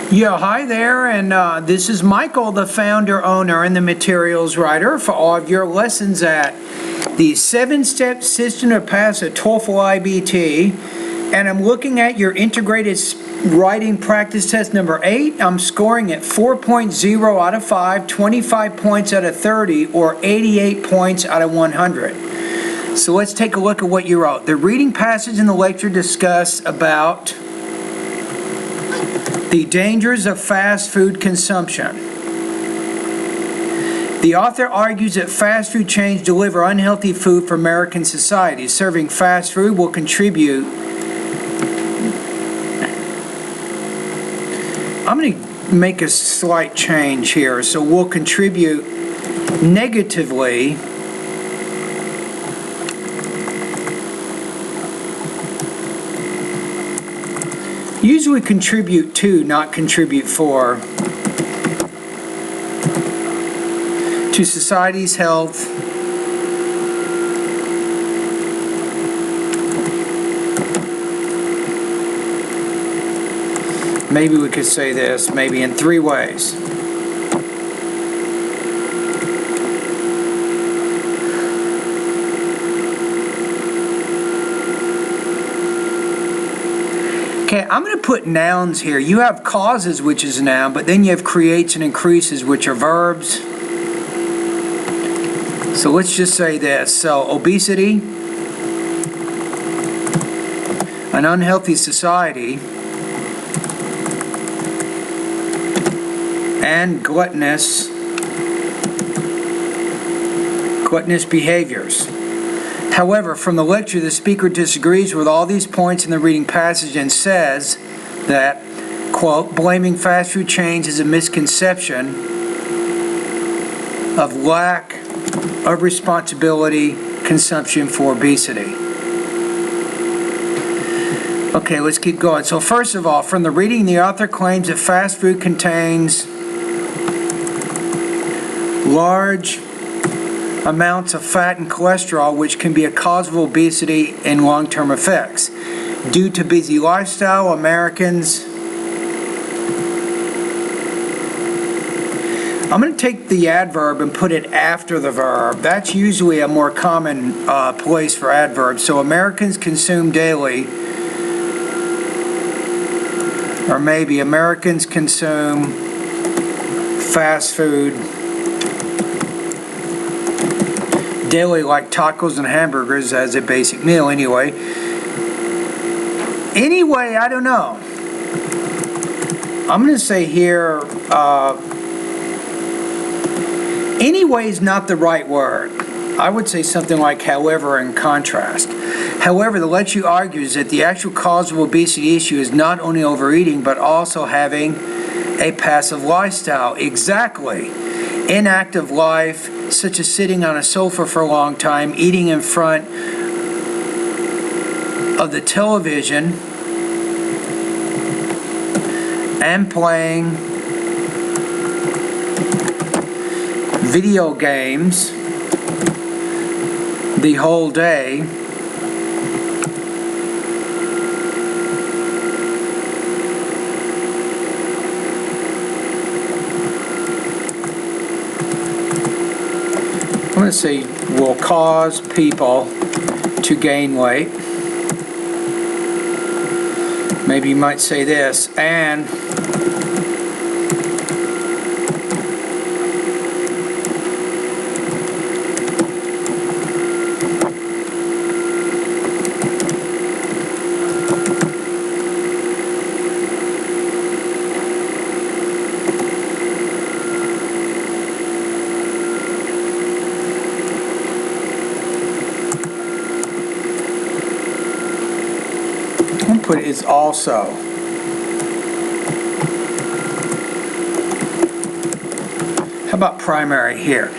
Yeah, hi there, and this is Michael, the founder, owner, and the materials writer for all of your lessons at the 7-Step System to Pass a TOEFL IBT, and I'm looking at your integrated writing practice test number 8. I'm scoring at 4.0 out of 5, 25 points out of 30, or 88 points out of 100. So let's take a look at what you wrote. The reading passage in the lecture discussed about the dangers of fast food consumption. The author argues that fast food chains deliver unhealthy food for American society. Serving fast food will contribute. I'm going to make a slight change here. So will contribute negatively usually contribute to, not contribute for, to society's health, maybe we could say this, maybe in 3 ways. Okay, I'm going to put nouns here. You have causes, which is a noun, but then you have creates and increases, which are verbs. So let's just say this. So obesity, an unhealthy society, and gluttonous behaviors. However, from the lecture, the speaker disagrees with all these points in the reading passage and says that, quote, blaming fast food chains is a misconception of lack of responsibility consumption for obesity. Okay, let's keep going. So first of all, from the reading, the author claims that fast food contains large amounts of fat and cholesterol, which can be a cause of obesity and long-term effects. Due to busy lifestyle, Americans... I'm going to take the adverb and put it after the verb. That's usually a more common place for adverbs. So Americans consume daily, or maybe Americans consume fast food daily, like tacos and hamburgers as a basic meal. Anyway, I don't know. I'm going to say here, anyway is not the right word. I would say something like however in contrast. However, the lecture argues that the actual cause of obesity issue is not only overeating, but also having a passive lifestyle. Exactly. Inactive life, such as sitting on a sofa for a long time, eating in front of the television, and playing video games the whole day. I'm going to say will cause people to gain weight. Maybe you might say this, and put is also. How about primary here?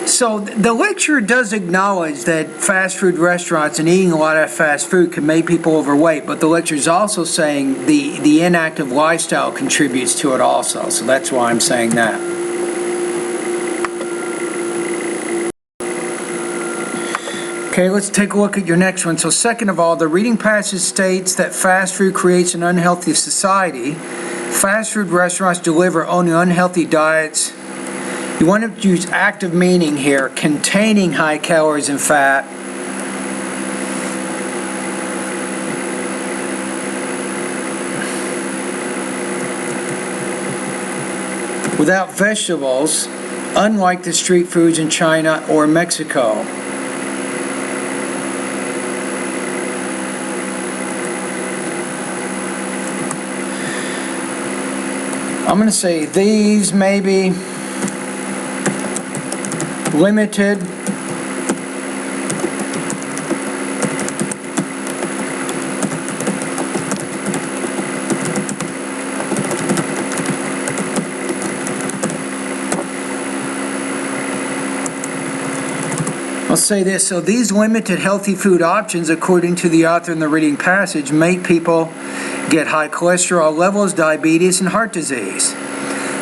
So the lecturer does acknowledge that fast food restaurants and eating a lot of fast food can make people overweight, but the lecturer is also saying the inactive lifestyle contributes to it also. So that's why I'm saying that. Okay, let's take a look at your next one. So second of all, the reading passage states that fast food creates an unhealthy society. Fast food restaurants deliver only unhealthy diets. You want to use active meaning here, containing high calories and fat. Without vegetables, unlike the street foods in China or Mexico. I'm going to say these maybe limited I'll say this, so these limited healthy food options, according to the author in the reading passage, make people get high cholesterol levels, diabetes, and heart disease.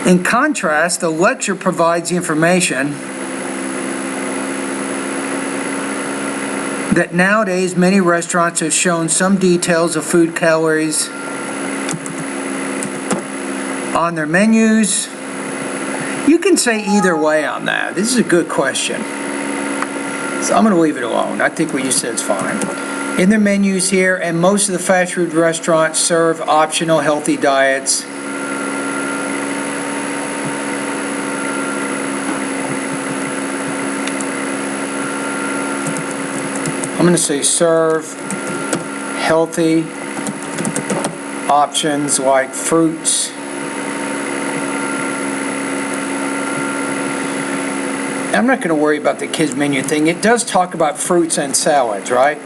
In contrast, the lecture provides the information that nowadays many restaurants have shown some details of food calories on their menus. You can say either way on that. This is a good question. So I'm going to leave it alone. I think what you said is fine. In their menus here, and most of the fast food restaurants serve optional healthy diets. I'm going to say serve healthy options like fruits. I'm not going to worry about the kids menu thing. It does talk about fruits and salads, right?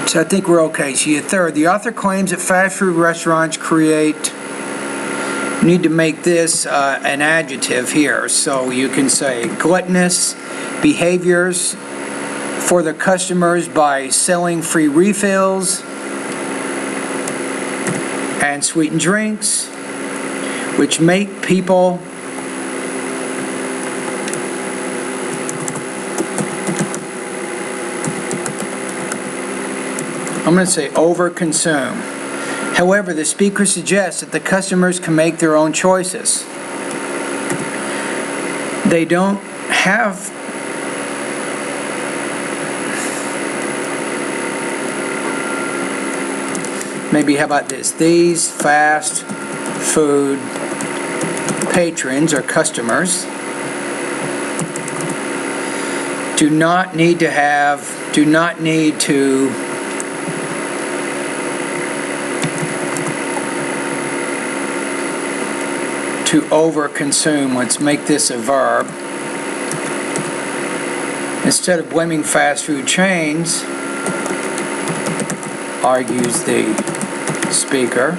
So I think we're okay. So third, the author claims that fast food restaurants need to make this an adjective here. So you can say gluttonous behaviors for the customers by selling free refills and sweetened drinks, which make people I'm going to say overconsume. However, the speaker suggests that the customers can make their own choices. They don't have maybe how about this? These fast food patrons or customers do not need to overconsume. Let's make this a verb. Instead of blaming fast food chains, argues the speaker,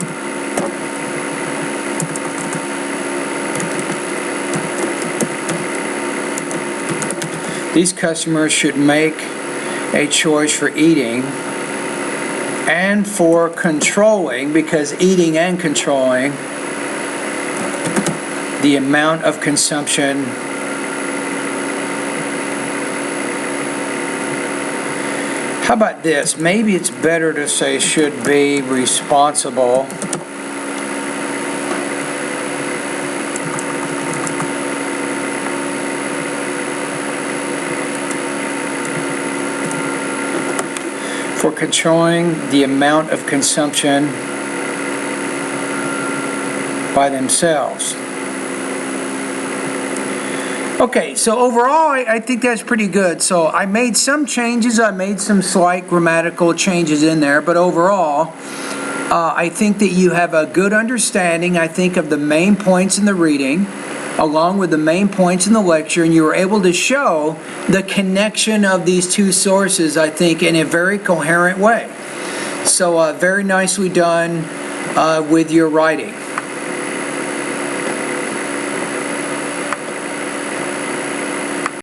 these customers should make a choice for eating and for controlling, because eating and controlling the amount of consumption How about this? Maybe it's better to say should be responsible for controlling the amount of consumption by themselves. Okay, so overall, I think that's pretty good. So I made some changes. I made some slight grammatical changes in there, but overall, I think that you have a good understanding, I think, of the main points in the reading, along with the main points in the lecture, and you were able to show the connection of these two sources, I think, in a very coherent way. So very nicely done with your writing.